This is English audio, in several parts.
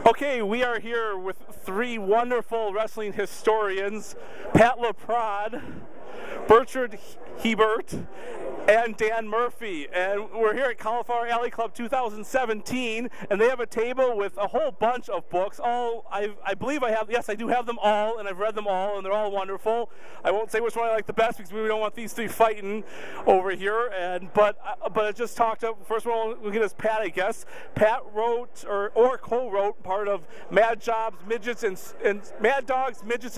Okay, we are here with three wonderful wrestling historians, Pat Laprade, Bertrand Hebert, and Dan Murphy. And we're here at Cauliflower Alley Club 2017, and they have a table with a whole bunch of books. I believe I have, yes, I do have them all, and I've read them all, and they're all wonderful. I won't say which one I like the best because we don't want these three fighting over here. But I just talked to, first one we'll get is Pat, I guess. Pat wrote or co-wrote part of Mad Dogs, Midgets, and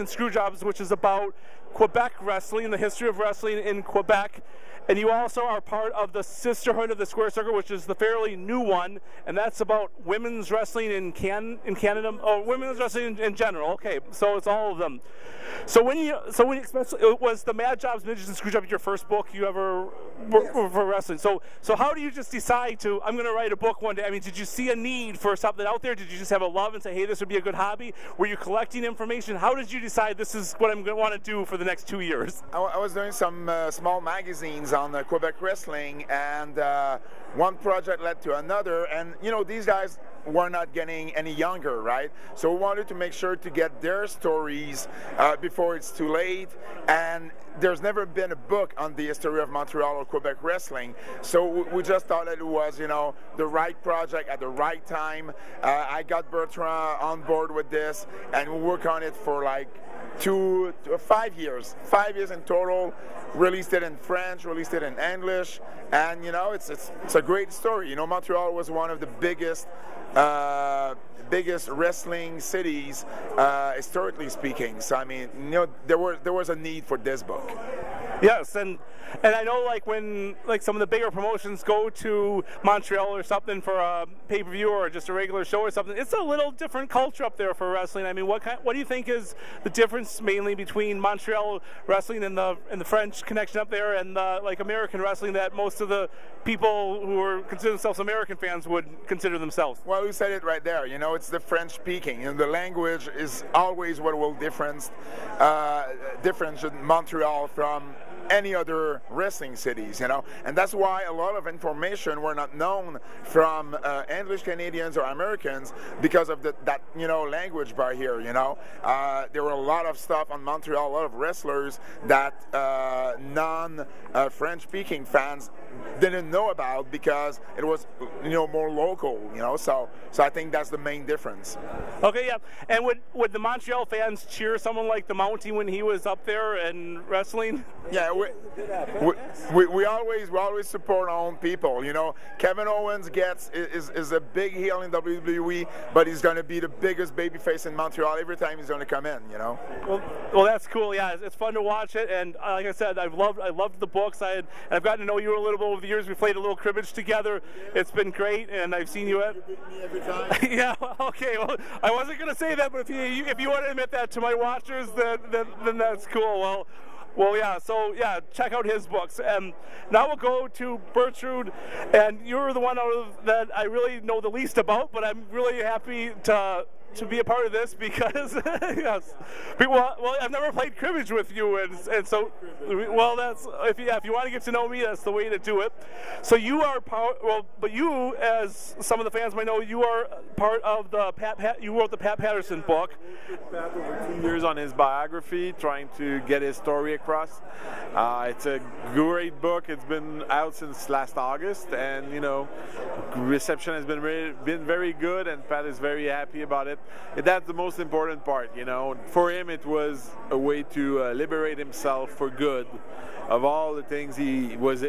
Screwjobs, which is about Quebec wrestling, the history of wrestling in Quebec. And you also are part of the Sisterhood of the Square Circle, which is the fairly new one, and that's about women's wrestling in Canada, or women's wrestling in general. Okay, so it's all of them. So when especially, it was the Mad Jobs, Midgets, and Screwjobs your first book you ever wrote for wrestling. So how do you just decide to, I'm going to write a book one day? I mean, did you see a need for something out there? Did you just have a love and say, hey, this would be a good hobby? Were you collecting information? How did you decide this is what I'm going to want to do for the next 2 years? I was doing some small magazines on Quebec wrestling, and one project led to another, and you know, these guys were not getting any younger, right? So we wanted to make sure to get their stories before it's too late, and there's never been a book on the history of Montreal or Quebec wrestling, so we just thought that it was, you know, the right project at the right time. I got Bertrand on board with this, and we worked on it for like 5 years in total. Released it in French, released it in English, and you know, it's a great story. You know, Montreal was one of the biggest wrestling cities, historically speaking. So I mean, you know, there was a need for this book. Yes, and I know, like, when some of the bigger promotions go to Montreal or something for a pay-per-view or just a regular show or something, it's a little different culture up there for wrestling. I mean, what do you think is the difference mainly between Montreal wrestling and the French connection up there and like American wrestling that most of the people who are consider themselves American fans would consider themselves? Well, you said it right there. You know, it's the French speaking, and the language is always what will differentiate Montreal from any other wrestling cities, you know, and that's why a lot of information were not known from English Canadians or Americans because of that you know, language barrier. You know, there were a lot of stuff on Montreal, a lot of wrestlers that non-French speaking fans didn't know about because it was, you know, more local. You know, so I think that's the main difference. Okay, yeah, and would the Montreal fans cheer someone like the Mountie when he was up there and wrestling? Yeah. We always support our own people. You know, Kevin Owens is a big heel in WWE, but he's going to be the biggest babyface in Montreal every time he's going to come in. You know. Well, that's cool. Yeah, it's fun to watch it, and like I said, I loved the books. I've gotten to know you a little bit over the years. We played a little cribbage together. It's been great, and I've seen you at. You beat me every time. Yeah. Okay. Well, I wasn't going to say that, but if you want to admit that to my watchers, then that's cool. Well, yeah, so, yeah, check out his books. Now we'll go to Burt Rude, and you're the one that I really know the least about, but I'm really happy to be a part of this because, yes. Well, I've never played cribbage with you, and so, well, that's, if you want to get to know me, that's the way to do it. So you are but you, as some of the fans might know, you are part of you wrote the Pat Patterson book. Pat over 2 years on his biography, trying to get his story across. It's a great book. It's been out since last August, and, you know, reception has been very good, and Pat is very happy about it. That's the most important part, you know. For him, it was a way to liberate himself for good of all the things he was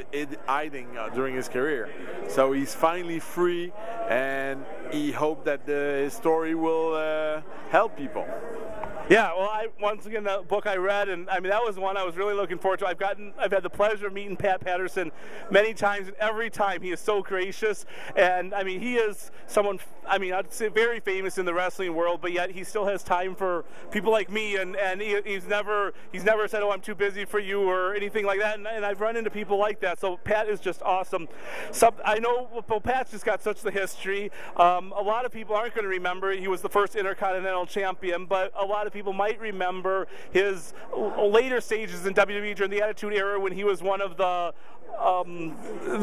hiding during his career. So he's finally free, and he hoped that his story will help people. Yeah, well, once again, the book I read, and I mean, that was one I was really looking forward to. I've had the pleasure of meeting Pat Patterson many times, and every time he is so gracious. And I mean, he is someone, I mean, I'd say very famous in the wrestling world, but yet he still has time for people like me, and he's never said, oh, I'm too busy for you or anything like that. And I've run into people like that. So Pat is just awesome. I know, well, Pat's just got such the history. A lot of people aren't going to remember he was the first Intercontinental Champion, but a lot of of people might remember his later stages in WWE during the Attitude Era when he was one of the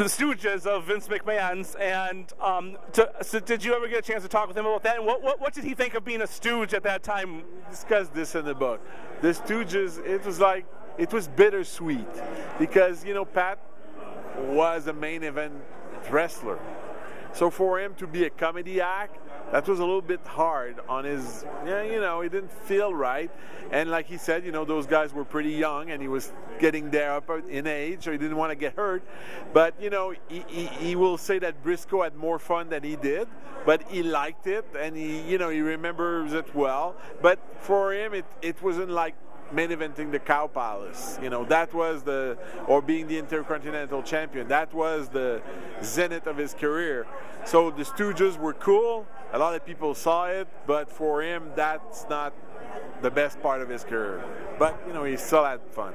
stooges of Vince McMahon's. And so did you ever get a chance to talk with him about that? And what did he think of being a stooge at that time? Discussed this in the book. The Stooges, it was bittersweet because, you know, Pat was a main event wrestler. So for him to be a comedy act, that was a little bit hard on his, you know, it didn't feel right. And like he said, you know, those guys were pretty young and he was getting there up in age, so he didn't want to get hurt. But, you know, he will say that Briscoe had more fun than he did, but he liked it and he remembers it well. But for him, it wasn't like main eventing the Cow Palace, you know, that was or being the Intercontinental Champion, that was the zenith of his career. So the Stooges were cool, a lot of people saw it, but for him, that's not the best part of his career. But, you know, he still had fun.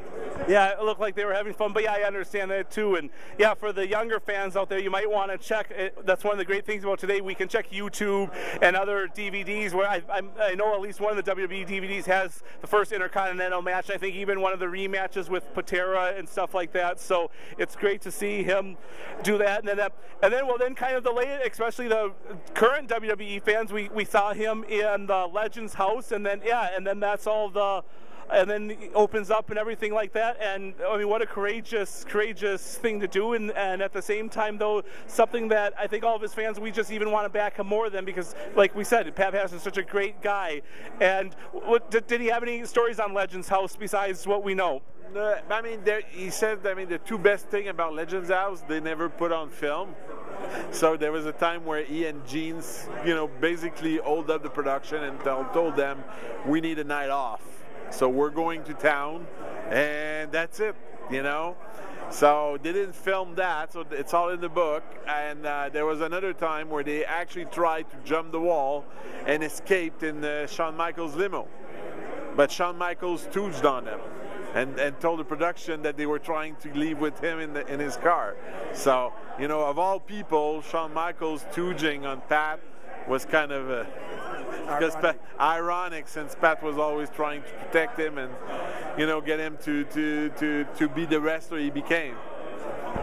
Yeah, it looked like they were having fun, but yeah, I understand that too. And yeah, for the younger fans out there, you might want to check it. That's one of the great things about today. We can check YouTube and other DVDs where I know at least one of the WWE DVDs has the first Intercontinental match. I think even one of the rematches with Patera and stuff like that. So it's great to see him do that. And then kind of the late, especially the current WWE fans, we saw him in the Legends house, and then that's all and then he opens up and everything like that. And I mean, what a courageous thing to do. And at the same time, though, something that I think all of his fans, we just even want to back him more than, because, like we said, Pat Patterson's such a great guy. And did he have any stories on Legends House besides what we know? I mean, he said, the two best thing about Legends House, they never put on film. So there was a time where he and Jeans, you know, basically hold up the production and told them, we need a night off. So we're going to town, and that's it, you know. So they didn't film that, so it's all in the book. And there was another time where they actually tried to jump the wall and escaped in Shawn Michaels' limo. But Shawn Michaels stooged on them and told the production that they were trying to leave with him in his car. So, you know, of all people, Shawn Michaels stooging on Pat was kind of ironic, since Pat was always trying to protect him and, you know, get him to be the wrestler he became.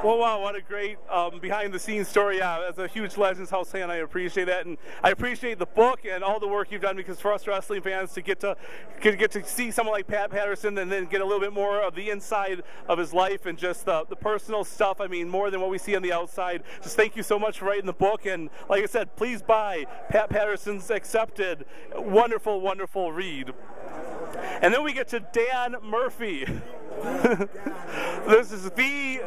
Well, wow, what a great behind-the-scenes story. Yeah, as a huge Legends House fan, I appreciate that, and I appreciate the book and all the work you've done, because for us wrestling fans to get to see someone like Pat Patterson and then get a little bit more of the inside of his life and just the personal stuff, I mean, more than what we see on the outside. Just thank you so much for writing the book, and like I said, please buy Pat Patterson's Accepted. Wonderful, wonderful read. And then we get to Dan Murphy. This is V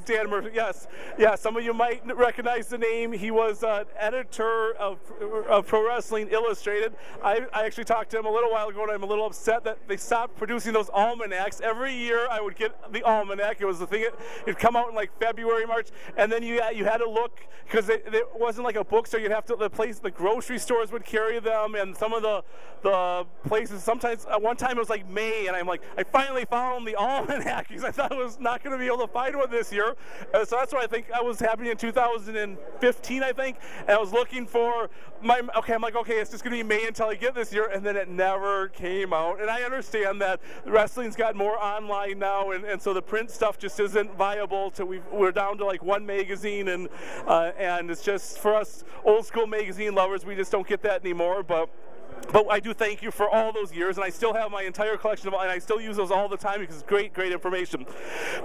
Dan Murphy. Yes, yeah. Some of you might recognize the name. He was editor of Pro Wrestling Illustrated. I actually talked to him a little while ago, and I'm a little upset that they stopped producing those almanacs. Every year I would get the almanac. It was the thing. It'd come out in like February, March, and then you had to look, because it wasn't like a bookstore. You'd have to the grocery stores would carry them, and some of the places. Sometimes at one time it was like May, and I'm like, I finally found the almanac, because I thought I was not going to be able to find one this year. So that's what I think was happening in 2015, I think. And I was looking for I'm like, okay, it's just going to be May until I get this year, and then it never came out. And I understand that wrestling's got more online now, and so the print stuff just isn't viable. So we're down to like one magazine, and it's just, for us old school magazine lovers, we just don't get that anymore. But I do thank you for all those years, and I still have my entire collection of, and I still use those all the time, because it's great information.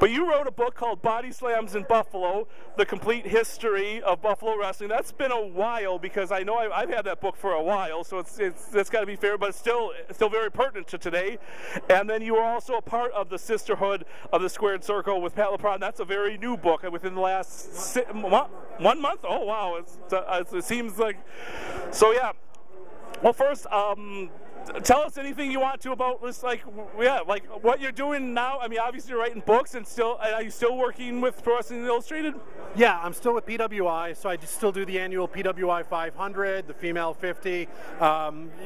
But you wrote a book called Body Slams in Buffalo, The Complete History of Buffalo Wrestling. That's been a while, because I know I've had that book for a while, so that's got to be fair, but it's still very pertinent to today. And then you were also a part of the Sisterhood of the Squared Circle with Pat Laprade, and that's a very new book within the last 1 month. Oh wow, it seems like. So yeah. Well, first, tell us anything you want to about this, like what you're doing now. I mean, obviously you're writing books, and are you still working with Pro Wrestling Illustrated? Yeah, I'm still with PWI, so I just still do the annual PWI 500, the female 50,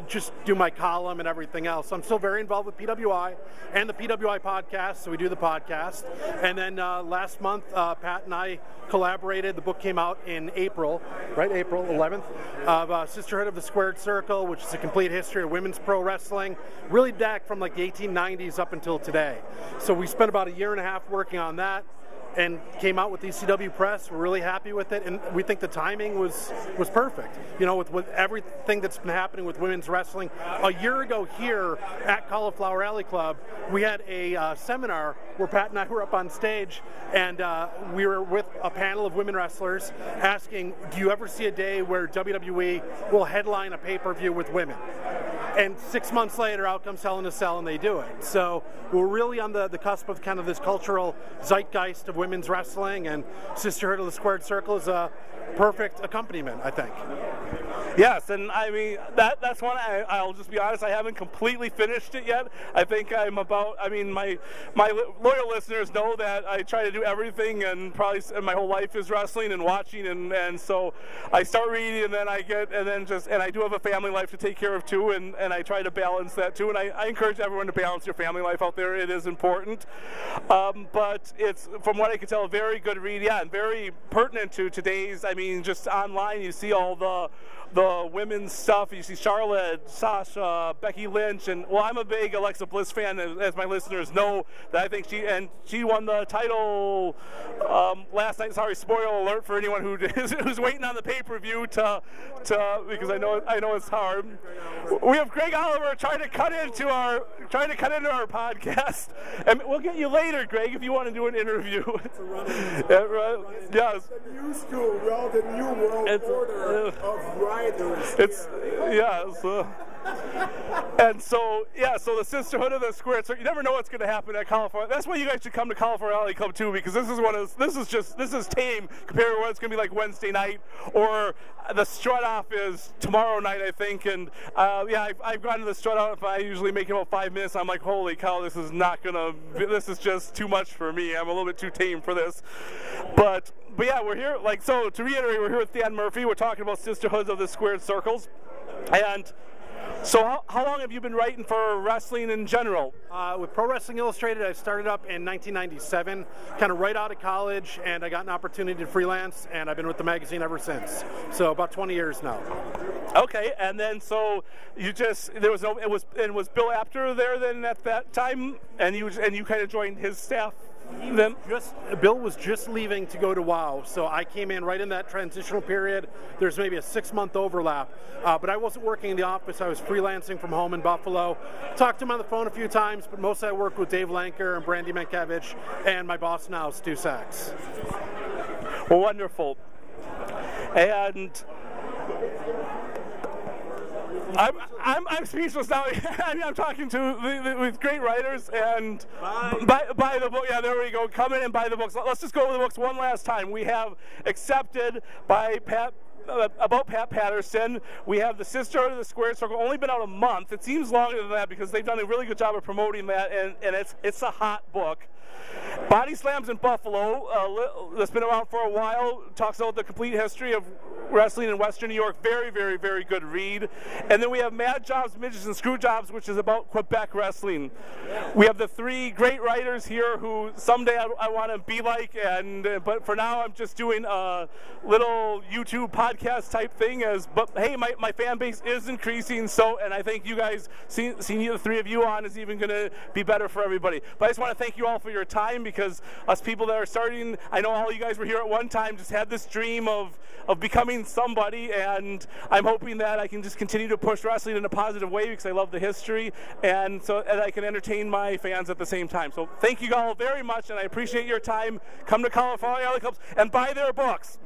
just do my column and everything else. So I'm still very involved with PWI and the PWI podcast, so we do the podcast. And then last month, Pat and I collaborated. The book came out in April, right? April 11th, of Sisterhood of the Squared Circle, which is a complete history of women's pro wrestling, really back from like the 1890s up until today. So we spent about a year and a half working on that, and came out with ECW Press. We're really happy with it, and we think the timing was perfect. You know, with everything that's been happening with women's wrestling. A year ago here at Cauliflower Alley Club, we had a seminar where Pat and I were up on stage, and we were with a panel of women wrestlers asking, do you ever see a day where WWE will headline a pay-per-view with women? And 6 months later, out comes Hell in a Cell, and they do it. So we're really on the cusp of kind of this cultural zeitgeist of women's wrestling, and Sisterhood of the Squared Circle is a perfect accompaniment, I think. Yes, and I mean, that's one, I'll just be honest, I haven't completely finished it yet. I think I'm about, I mean, my loyal listeners know that I try to do everything, and probably my whole life is wrestling and watching, and so I start reading, and then I do have a family life to take care of too, and I try to balance that too, and I encourage everyone to balance your family life out there. It is important, but it's, from what I can tell, a very good read, yeah, and very pertinent to today's, I mean, just online you see all the women's stuff. You see Charlotte, Sasha, Becky Lynch, and well, I'm a big Alexa Bliss fan, as my listeners know. That I think she won the title last night. Sorry, spoiler alert for anyone who's waiting on the pay-per-view to because I know it's hard. We have Greg Oliver trying to cut into our podcast, and we'll get you later, Greg, if you want to do an interview. Yes. The new school, well, the new world order of writers. It's and so the Sisterhood of the Squared Circle. You never know what's going to happen at California. That's why you guys should come to California Alley Club too, because this is tame compared to what it's going to be like Wednesday night, or the strut off is tomorrow night, I think. And I've gone to the strut off. I usually make it about 5 minutes. I'm like, holy cow, this is just too much for me. I'm a little bit too tame for this, but yeah, we're here. Like, so to reiterate, we're here with Dan Murphy. We're talking about Sisterhoods of the Squared Circles, and so how long have you been writing for wrestling in general? With Pro Wrestling Illustrated, I started up in 1997, kind of right out of college, and I got an opportunity to freelance, and I've been with the magazine ever since. So about 20 years now. Okay, and then so was Bill Apter there then at that time, and you kind of joined his staff? Then Bill was just leaving to go to WOW, so I came in right in that transitional period. There's maybe a 6-month overlap, but I wasn't working in the office. I was freelancing from home in Buffalo. Talked to him on the phone a few times, but mostly I worked with Dave Lanker and Brandy Mankiewicz, and my boss now, Stu Sachs. Well, wonderful. And I'm speechless now. I mean, I'm talking with great writers, and buy the book. Yeah, there we go. Come in and buy the books. Let's just go over the books one last time. We have Accepted by Pat. About Pat Patterson. We have the Sisterhood of the Squared Circle. Only been out a month. It seems longer than that because they've done a really good job of promoting that, and it's a hot book. Body Slams in Buffalo, that's been around for a while, talks about the complete history of wrestling in Western New York. Very, very, very good read. And then we have Mad Jobs, Midgets, and Screw Jobs, which is about Quebec wrestling. We have the 3 great writers here who someday I want to be like, but for now I'm just doing a little YouTube podcast type thing. But hey, my fan base is increasing, and I think you guys, seeing the 3 of you on is even going to be better for everybody. But I just want to thank you all for your time, because us people that are starting, I know all you guys were here at one time, just had this dream of becoming somebody, and I'm hoping that I can just continue to push wrestling in a positive way because I love the history, and I can entertain my fans at the same time. So thank you all very much, and I appreciate your time. Come to California Alley Clubs and buy their books.